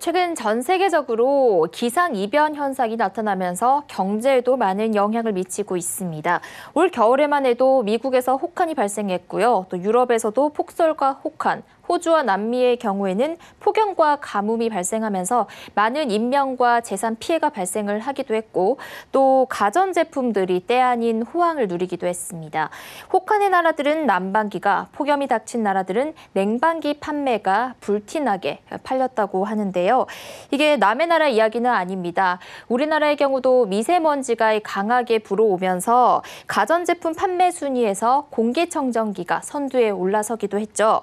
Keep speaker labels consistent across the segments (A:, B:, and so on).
A: 최근 전 세계적으로 기상이변 현상이 나타나면서 경제에도 많은 영향을 미치고 있습니다. 올 겨울에만 해도 미국에서 혹한이 발생했고요. 또 유럽에서도 폭설과 혹한, 호주와 남미의 경우에는 폭염과 가뭄이 발생하면서 많은 인명과 재산 피해가 발생을 하기도 했고 또 가전제품들이 때 아닌 호황을 누리기도 했습니다. 혹한의 나라들은 난방기가, 폭염이 닥친 나라들은 냉방기 판매가 불티나게 팔렸다고 하는데요. 이게 남의 나라 이야기는 아닙니다. 우리나라의 경우도 미세먼지가 강하게 불어오면서 가전제품 판매 순위에서 공기청정기가 선두에 올라서기도 했죠.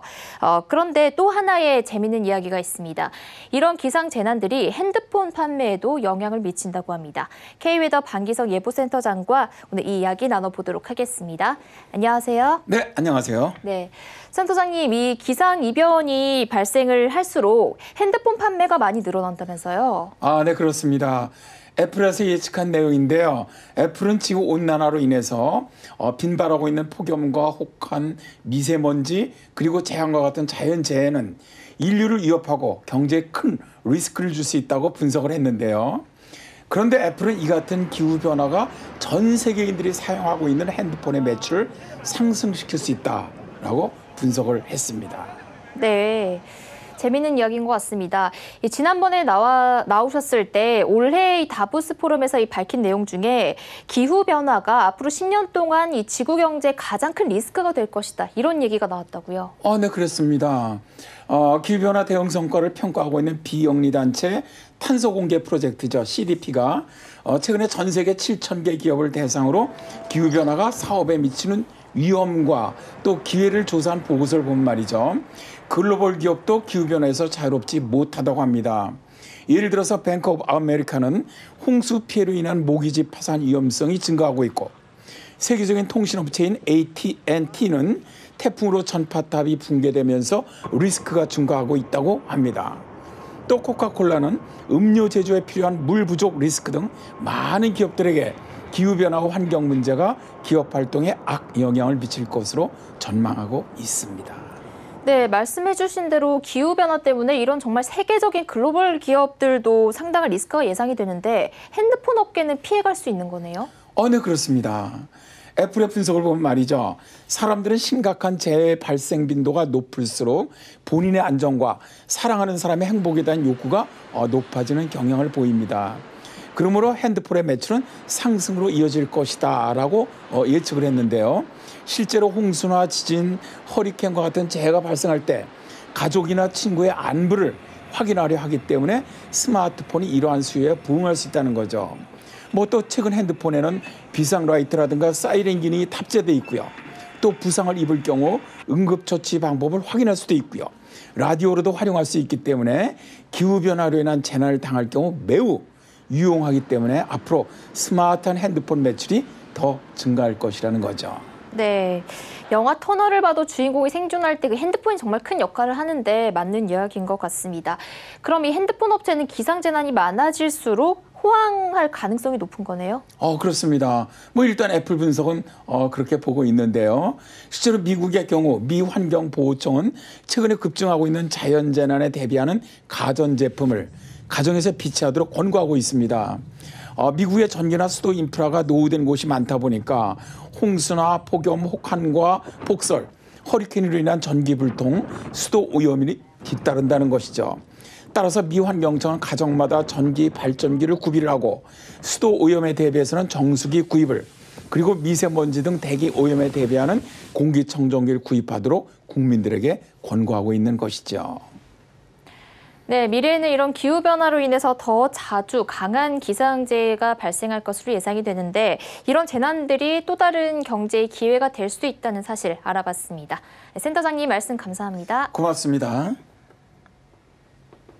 A: 그런데 또 하나의 재미있는 이야기가 있습니다. 이런 기상재난들이 핸드폰 판매에도 영향을 미친다고 합니다. K웨더 방기석 예보센터장과 오늘 이 이야기 나눠보도록 하겠습니다. 안녕하세요.
B: 네, 안녕하세요.
A: 네, 센터장님, 이 기상이변이 발생을 할수록 핸드폰 판매가 많이 늘어난다면서요?
B: 네, 그렇습니다. 애플에서 예측한 내용인데요. 애플은 지구온난화로 인해서 빈발하고 있는 폭염과 혹한, 미세먼지, 그리고 재앙과 같은 자연재해는 인류를 위협하고 경제에 큰 리스크를 줄 수 있다고 분석을 했는데요. 그런데 애플은 이 같은 기후변화가 전 세계인들이 사용하고 있는 핸드폰의 매출을 상승시킬 수 있다라고 분석을 했습니다.
A: 네. 재미있는 이야기인 것 같습니다. 지난번에 나오셨을 때 올해 이 다보스 포럼에서 밝힌 내용 중에 기후변화가 앞으로 10년 동안 이 지구 경제에 가장 큰 리스크가 될 것이다. 이런 얘기가 나왔다고요.
B: 네, 그렇습니다. 기후변화 대응 성과를 평가하고 있는 비영리 단체 탄소 공개 프로젝트죠. CDP가 최근에 전 세계 7,000개 기업을 대상으로 기후변화가 사업에 미치는 위험과 또 기회를 조사한 보고서를 본 말이죠. 글로벌 기업도 기후변화에서 자유롭지 못하다고 합니다. 예를 들어서 뱅크 오브 아메리카는 홍수 피해로 인한 모기지 파산 위험성이 증가하고 있고, 세계적인 통신업체인 AT&T는 태풍으로 전파탑이 붕괴되면서 리스크가 증가하고 있다고 합니다. 또 코카콜라는 음료 제조에 필요한 물 부족 리스크 등 많은 기업들에게 기후변화와 환경 문제가 기업 활동에 악영향을 미칠 것으로 전망하고 있습니다.
A: 네, 말씀해 주신 대로 기후변화 때문에 이런 정말 세계적인 글로벌 기업들도 상당한 리스크가 예상이 되는데 핸드폰 업계는 피해갈 수 있는 거네요?
B: 네, 그렇습니다. 애플의 분석을 보면 말이죠. 사람들은 심각한 재해 발생 빈도가 높을수록 본인의 안전과 사랑하는 사람의 행복에 대한 욕구가 높아지는 경향을 보입니다. 그러므로 핸드폰의 매출은 상승으로 이어질 것이다 라고 예측을 했는데요. 실제로 홍수나 지진, 허리케인과 같은 재해가 발생할 때 가족이나 친구의 안부를 확인하려 하기 때문에 스마트폰이 이러한 수요에 부응할 수 있다는 거죠. 또 최근 핸드폰에는 비상라이트라든가 사이렌 기능이 탑재되어 있고요. 또 부상을 입을 경우 응급처치 방법을 확인할 수도 있고요. 라디오로도 활용할 수 있기 때문에 기후변화로 인한 재난을 당할 경우 매우 유용하기 때문에 앞으로 스마트한 핸드폰 매출이 더 증가할 것이라는 거죠.
A: 네, 영화 터널을 봐도 주인공이 생존할 때 그 핸드폰이 정말 큰 역할을 하는데 맞는 이야기인 것 같습니다. 그럼 이 핸드폰 업체는 기상재난이 많아질수록 호황할 가능성이 높은 거네요?
B: 그렇습니다. 일단 애플 분석은 그렇게 보고 있는데요. 실제로 미국의 경우 미 환경보호청은 최근에 급증하고 있는 자연재난에 대비하는 가전제품을 가정에서 비치하도록 권고하고 있습니다. 미국의 전기나 수도 인프라가 노후된 곳이 많다 보니까 홍수나 폭염, 혹한과 폭설, 허리케인으로 인한 전기 불통, 수도 오염이 뒤따른다는 것이죠. 따라서 미 환경청은 가정마다 전기 발전기를 구비를 하고 수도 오염에 대비해서는 정수기 구입을, 그리고 미세먼지 등 대기 오염에 대비하는 공기청정기를 구입하도록 국민들에게 권고하고 있는 것이죠.
A: 네, 미래에는 이런 기후변화로 인해서 더 자주 강한 기상재해가 발생할 것으로 예상이 되는데 이런 재난들이 또 다른 경제의 기회가 될 수 있다는 사실 알아봤습니다. 센터장님 말씀 감사합니다.
B: 고맙습니다.